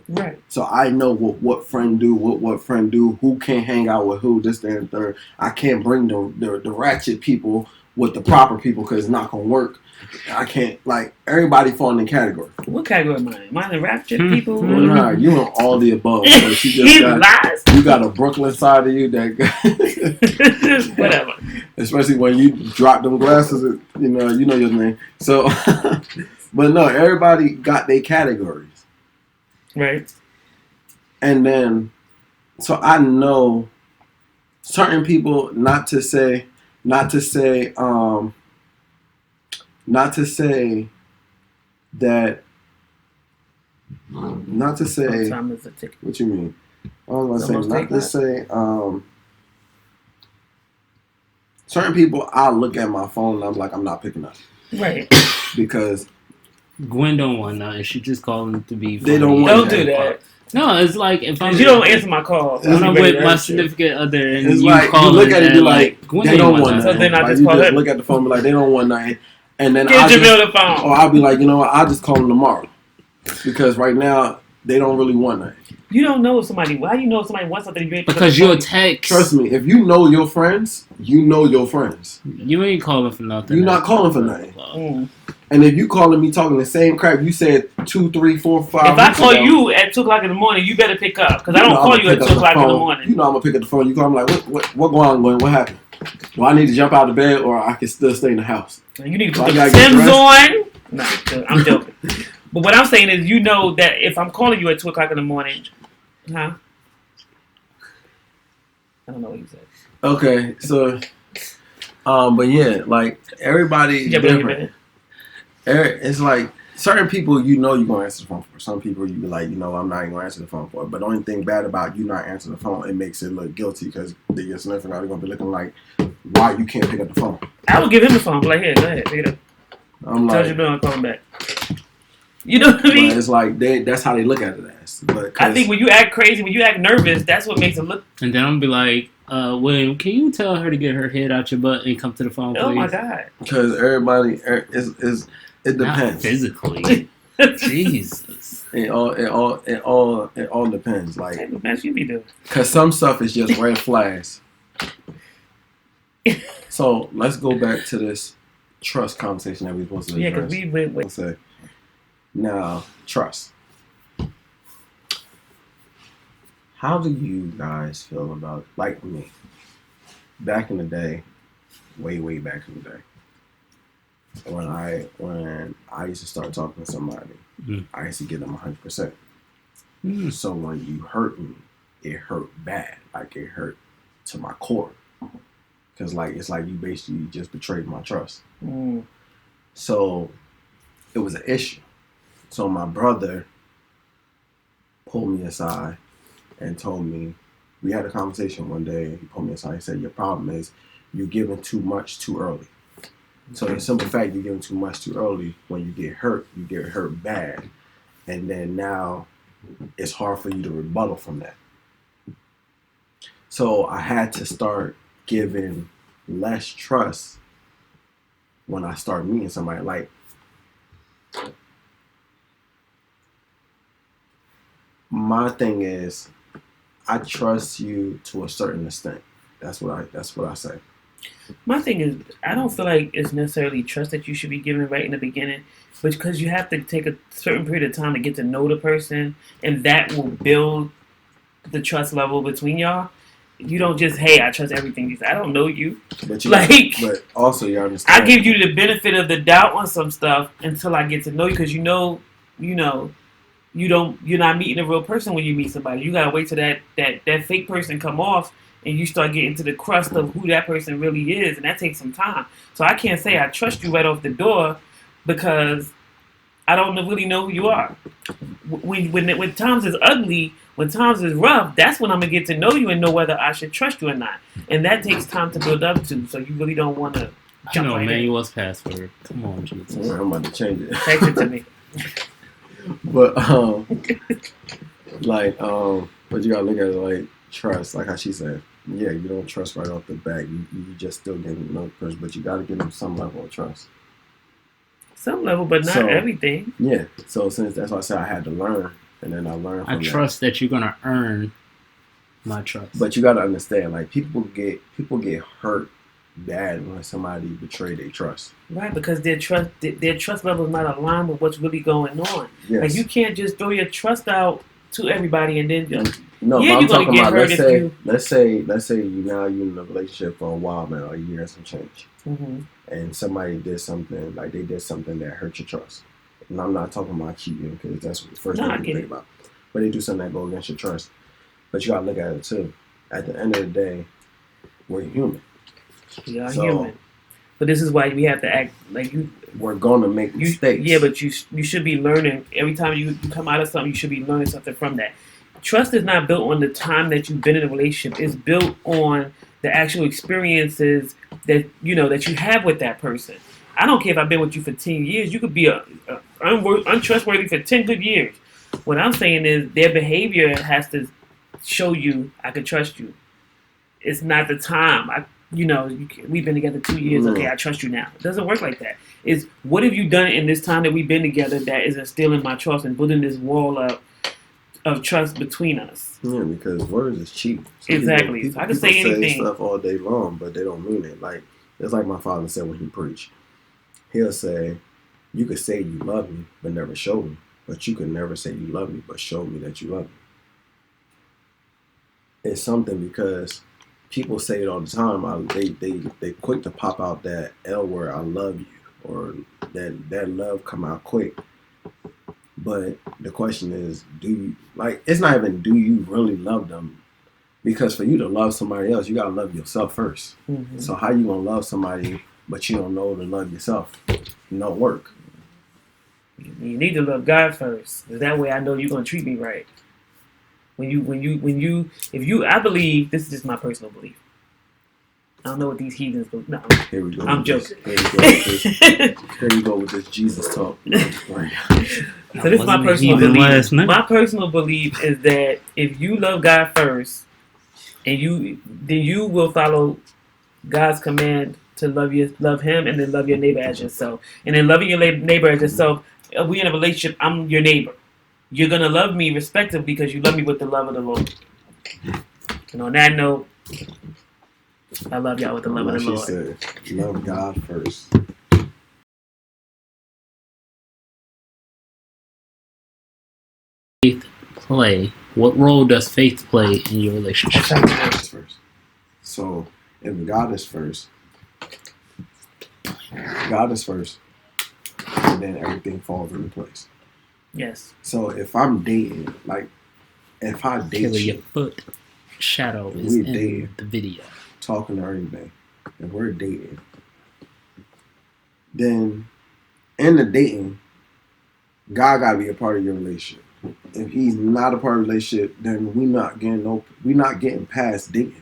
Right. So I know what friend do, what friend do, who can't hang out with who, this, that, and third. I can't bring the ratchet people with the proper people because it's not going to work. I can't, like, everybody fall in the category. What category am I in? Am I in the rapture people? Well, nah, you in all the above. But you He just lies. you got a Brooklyn side of you that Whatever. especially when you drop them glasses, you know your name. So, but no, everybody got their categories, Right. and then so I know certain people. Not to say that. Not to say. Time is a ticket. What you mean? I was gonna say not to say. Certain people, I look at my phone and I'm like, I'm not picking up. Right. Because Gwen don't want nothing. She just calling to be. They funny. don't want Don't do that. No, it's like if I'm. You don't answer my call. When I'm Be ready with to my answer. significant other and it's you like call you look at it and be like, Gwen they ain't don't want want nothing. So then nothing. I Like, just you call just her. look at the phone and be like, they don't want nothing. And then Get Jamil the phone. or I'll be like, you know what, I'll just call them tomorrow. Because right now, they don't really want nothing. You don't know if somebody. Why do you know if somebody wants something? You ain't Because you'll text. Trust me, if you know your friends, you know your friends. You ain't calling for nothing. You're not calling for nothing. Mm. And if you calling me talking the same crap you said 2, 3, 4, 5 If I weeks call ago, you at 2:00 in the morning, you better pick up because I don't know call I'ma you at pick 2:00 up in the phone. morning. You know I'm gonna pick up the phone. You call me like, what going on, Gwen? What happened? Do I need to jump out of bed or I can still stay in the house? You need to I put the gotta get Sims dressed. on. No, I'm joking. But what I'm saying is, you know that if I'm calling you at 2:00 in the morning, huh? I don't know what you said. Okay, so, but yeah, like everybody Jump in your different. bed. It's like certain people you know you're gonna answer the phone for. Some people you be like, you know, I'm not even gonna answer the phone for. But the only thing bad about you not answering the phone, it makes it look guilty because your significant other gonna be looking like, why you can't pick up the phone? I would give him the phone. Be like, here, go ahead, pick it up. I'm Tell like, you I'm calling back. You know what I but mean? it's like that's how they look at it as. But I think when you act crazy, when you act nervous, that's what makes it look. And then I'm gonna be like, William, can you tell her to get her head out your butt and come to the phone, please? Oh my god! because everybody is it Not depends. physically. Jesus. It all depends. Like, What the mess you be doing? cause some stuff is just red flags. So let's go back to this trust conversation that we supposed to Yeah, address. because we went with. Say, now trust. How do you guys feel about, like me, back in the day, way back in the day, when I used to start talking to somebody, I used to give them 100%. So when you hurt me, it hurt bad, like it hurt to my core, because like it's like you basically just betrayed my trust. So it was an issue. So my brother pulled me aside and told me, we had a conversation one day, and he pulled me aside and said, your problem is you're giving too much too early. So the simple fact you're giving too much too early, when you get hurt bad. And then now it's hard for you to rebuttal from that. So I had to start giving less trust when I start meeting somebody. Like, my thing is, I trust you to a certain extent. That's what I say. My thing is, I don't feel like it's necessarily trust that you should be given right in the beginning, but because you have to take a certain period of time to get to know the person, and that will build the trust level between y'all. You don't just, hey, I trust everything you say. I don't know you. But Like, also you understand. I give you the benefit of the doubt on some stuff until I get to know you, because you know, you're not meeting a real person when you meet somebody. You gotta wait till that fake person come off, and you start getting to the crust of who that person really is, and that takes some time. So I can't say I trust you right off the door because I don't really know who you are. When times is ugly, when times is rough, that's when I'm gonna get to know you and know whether I should trust you or not. And that takes time to build up to. So you really don't want to jump right in. Manuel's password. Come on, Jesus. Yeah, I'm about to change it. Text it to me. But but you gotta look at it like trust, like how she said. Yeah, you don't trust right off the bat. You just still getting to know the person, but you gotta give them some level of trust. Some level, but not everything. Yeah. So since that's why I said I had to learn, and then I learned from I trust that you're gonna earn my trust. But you gotta understand, like people get hurt bad when somebody betray their trust. Right, because their trust level is not aligned with what's really going on. Yes. Like, you can't just throw your trust out to everybody and then no, yeah, but I'm talking about let's say you're in a relationship for a while now, a year and some change, and somebody did something, like they did something that hurt your trust. And I'm not talking about cheating, because that's the first thing you think about. But they do something that goes against your trust. But you gotta look at it too. At the end of the day, we're human. We are human. But this is why we have to act like you. We're gonna make mistakes. Yeah, but you should be learning. Every time you come out of something, you should be learning something from that. Trust is not built on the time that you've been in a relationship. It's built on the actual experiences that you have with that person. I don't care if I've been with you for 10 years. You could be untrustworthy for 10 good years. What I'm saying is their behavior has to show you I can trust you. It's not the time. We've been together 2 years. Okay, I trust you now. It doesn't work like that. It's what have you done in this time that we've been together that is instilling my trust and building this wall up of trust between us. Yeah, because words is cheap. Exactly. People, I can say anything. Say stuff all day long, but they don't mean it. Like it's like my father said when he preached. He'll say, "You could say you love me, but never show me. But you can never say you love me, but show me that you love me." It's something because people say it all the time. They quick to pop out that L word, "I love you," or that love come out quick. But the question is, do you it's not even do you really love them? Because for you to love somebody else, you gotta love yourself first. Mm-hmm. So how you gonna love somebody but you don't know to love yourself? It don't work. You need to love God first. That way I know you're gonna treat me right. I believe, this is just my personal belief. I don't know what these heathens believe. No, here we go. I'm joking. Here you go with this Jesus talk. So this is my personal belief. My personal belief is that if you love God first, then you will follow God's command to love Him, and then love your neighbor as yourself. And then loving your neighbor as yourself, we in a relationship. I'm your neighbor. You're gonna love me respectively because you love me with the love of the Lord. And on that note, I love y'all with the love of the Lord. She said, love God first. Faith play? What role does faith play in your relationship? So if God is first, and then everything falls into place. Yes. So if I'm dating, if I date your foot shadow is in the video. Talking to everything, and we're dating, then in the dating, God gotta be a part of your relationship. If He's not a part of the relationship, then we're not getting past dating.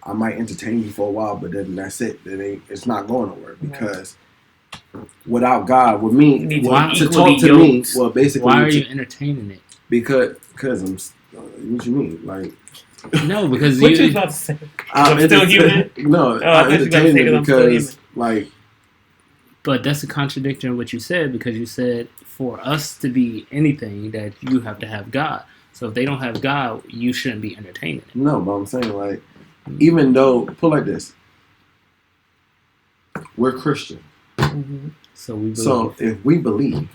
I might entertain you for a while, but then that's it. It's not going nowhere because without God, with me, to talk to me, well, basically, why are you entertaining it? Because I'm. What you mean? No, because What you about to say? I'm still human? No, Oh, I I'm thought you were about to entertaining say that it I'm still because, like, But that's a contradiction in what you said, because you said for us to be anything that you have to have God. So if they don't have God, you shouldn't be entertaining it. no, but I'm saying, like, even though, put it like this, we're Christian. Mm-hmm. So we believe. So if we believe,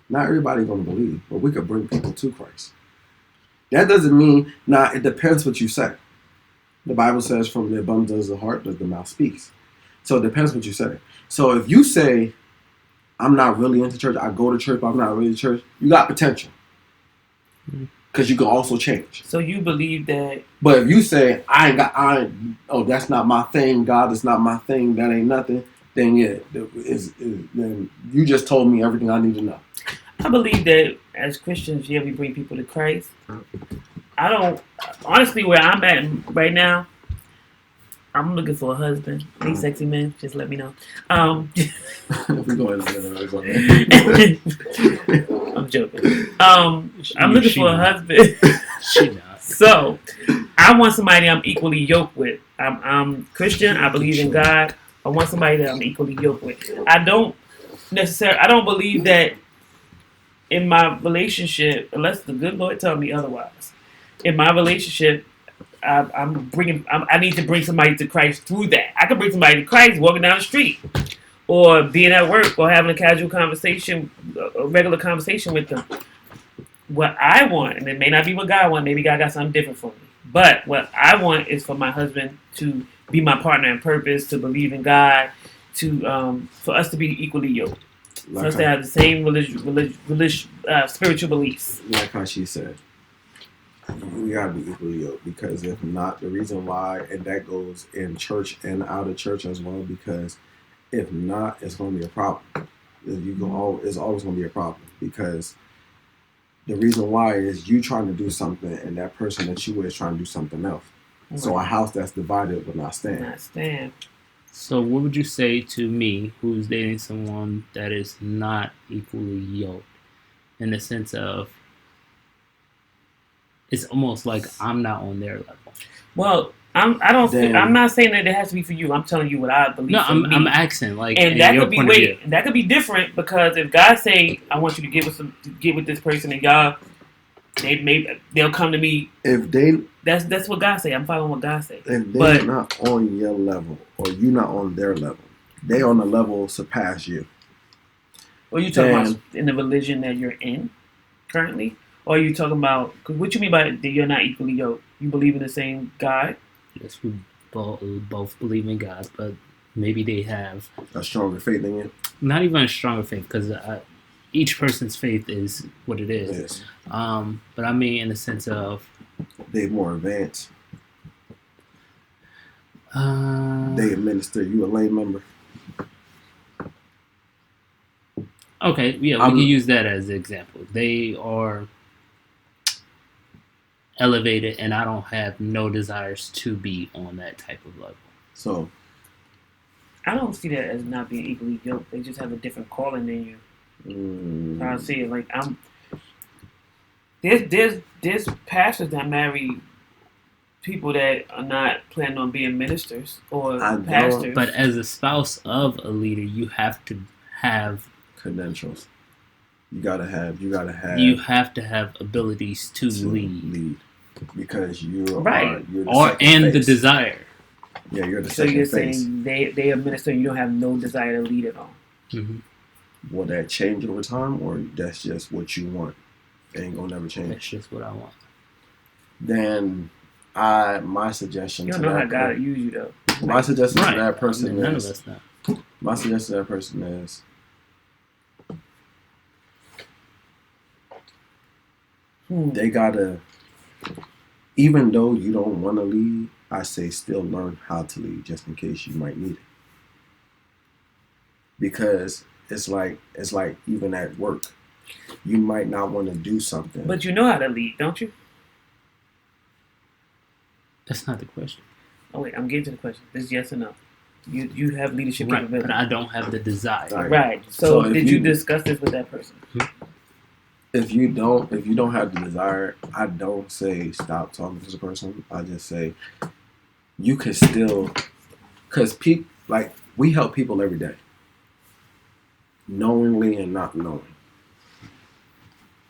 not everybody's going to believe, but we could bring people to Christ. That doesn't mean, it depends what you say. The Bible says from the abundance of the heart that the mouth speaks. So it depends what you say. So if you say, I'm not really into church, I go to church, but I'm not really in church, you got potential. Because you can also change. So you believe that? But if you say, that's not my thing, God is not my thing, that ain't nothing, then then you just told me everything I need to know. I believe that as Christians, we bring people to Christ. I don't, honestly, where I'm at right now, I'm looking for a husband. Any sexy men, just let me know. If we go into I'm joking. I'm looking for a husband. So I want somebody I'm equally yoked with. I'm Christian. I believe in God. I want somebody that I'm equally yoked with. I don't believe that in my relationship, unless the good Lord tell me otherwise. In my relationship, I need to bring somebody to Christ through that. I can bring somebody to Christ walking down the street, or being at work, or having a casual conversation, a regular conversation with them. What I want, and it may not be what God wants, maybe God got something different for me. But what I want is for my husband to be my partner in purpose, to believe in God, for us to be equally yoked, for us to have the same spiritual beliefs. Like how she said, we gotta be equally yoked, because if not, the reason why, and that goes in church and out of church as well, because if not, it's gonna be a problem. It's always gonna be a problem, because the reason why is you trying to do something and that person that you with is trying to do something else. Right. So a house that's divided will not stand. So what would you say to me, who's dating someone that is not equally yoked, in the sense of it's almost like I'm not on their level? Well, I'm not saying that it has to be for you. I'm telling you what I believe. No, I'm asking, like, and that could be that could be different, because if God say I want you to get with this person, and y'all, they'll come to me. If they, that's what God say. I'm following what God say. If they're not on your level, or you not on their level, they on the level surpass you. Or you talking about in the religion that you're in currently, or are you talking about? What you mean by that you're not equally yoked? You believe in the same God? Yes, we both believe in God, but maybe they have a stronger faith than you. Not even a stronger faith, because each person's faith is what it is. Yes. But I mean, in the sense of they're more advanced. They administer. You a lay member. Okay, yeah, we can use that as an example. They are elevated, and I don't have no desires to be on that type of level. So I don't see that as not being equally yoked. They just have a different calling than you. I see it like there's pastors that marry people that are not planning on being ministers or pastors. But as a spouse of a leader, you have to have credentials. You have to have abilities to lead. Because you're the desire. Yeah, you're the so second you're face. saying they administer and you don't have no desire to lead at all. Mm-hmm. Will that change over time, or that's just what you want? It ain't gonna never change. That's just what I want. Then my suggestion. You don't know how God will use you though. My suggestion to that person none of us know. My suggestion to that person is they gotta, even though you don't want to lead, I say still learn how to lead, just in case you might need it. Because it's like even at work, you might not want to do something, but you know how to lead, don't you? That's not the question. Oh wait, I'm getting to the question. This is yes or no. You have leadership capability, but I don't have the desire. Right. So did you discuss this with that person? if you don't have the desire, I don't say stop talking to the person. I just say you can still, because people like we help people every day, knowingly and not knowing.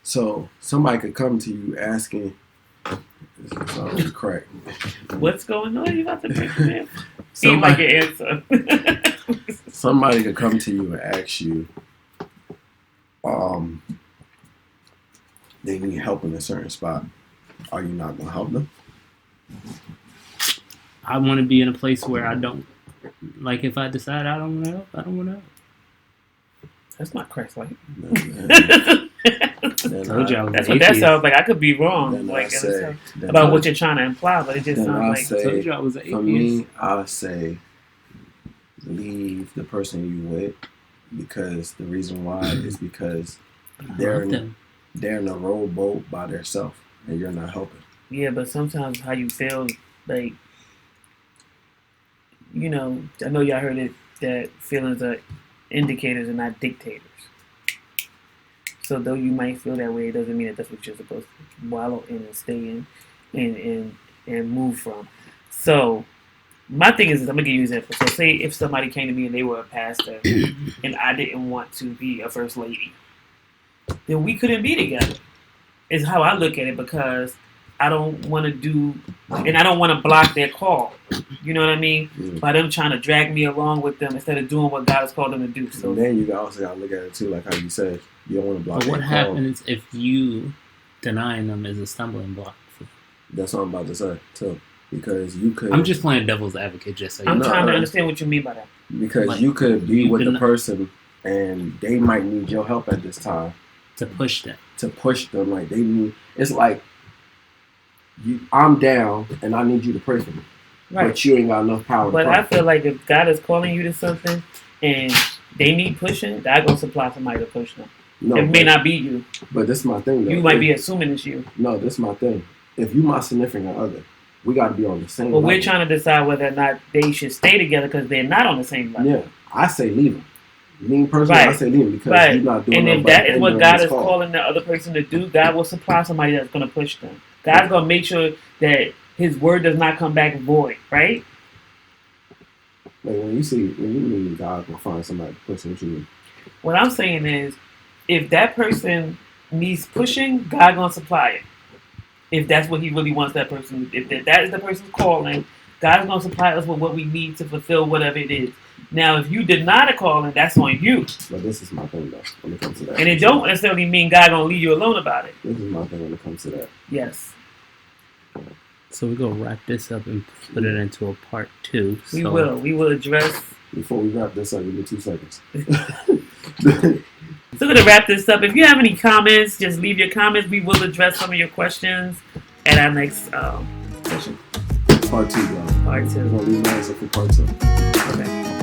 So somebody could come to you asking, this is already crack. What's going on? You about to make me seem like an answer. Somebody could come to you and ask you, they need help in a certain spot. Are you not gonna help them? I want to be in a place where I don't like. If I decide I don't want to help, I don't want to help. That's not Christ-like. Told you I was That's an what that atheist. sounds like. I could be wrong, Then like I say, about what you're trying to imply, but it just then I sounds like. say, Told you I was an for atheist. me, I say leave the person you with, because the reason why is because I they're love them. in a rowboat by themselves and you're not helping. Yeah, but sometimes how you feel, like, you know, I know y'all heard it that feelings are indicators and not dictators. So though you might feel that way, it doesn't mean that that's what you're supposed to wallow in and stay in and move from. So my thing is, I'm gonna give you an example. So say if somebody came to me and they were a pastor and I didn't want to be a first lady, then we couldn't be together. Is how I look at it, because I don't want to do, and I don't want to block their call. You know what I mean? Mm. By them trying to drag me along with them instead of doing what God has called them to do. So And then you also got to look at it too, like how you said, you don't want to block But what their call. happens if you denying them is a stumbling block? That's what I'm about to say too, because you could. I'm just playing devil's advocate, just so you I'm know. trying to understand what you mean by that. Because like, you could be you with the deny- person and they might need your help at this time to push them. to push them. Like they need. It's like I'm down and I need you to pray for me, Right. but you ain't got enough power But to I pray. feel like if God is calling you to something and they need pushing, God gonna supply somebody to push them. No, It may not be you. But this is my thing though. You might be assuming it's you. No, this is my thing. If you my significant other, we got to be on the same But level. we're trying to decide whether or not they should stay together because they're not on the same level. Yeah, I say leave them. Me personally, I Right. say leave them because Right. you're not doing And nothing if but that is what hindering God this is call. calling the other person to do, God will supply somebody that's going to push them. God's going to make sure that His word does not come back void, right? Like when you mean God will find somebody to push what you mean. What I'm saying is, if that person needs pushing, God going to supply it. If that's what He really wants that person, if that is the person's calling, God's going to supply us with what we need to fulfill whatever it is. Now, if you deny the calling, that's on you. But this is my thing though when it comes to that. And it don't necessarily mean God going to leave you alone about it. This is my thing when it comes to that. Yes. So we're gonna wrap this up and put it into a part 2. We So will. We will address. Before we wrap this up, give me 2 seconds. So we're going to wrap this up. If you have any comments, just leave your comments. We will address some of your questions at our next session. Part 2, bro. Part We're 2. gonna leave an answer for part 2. Okay.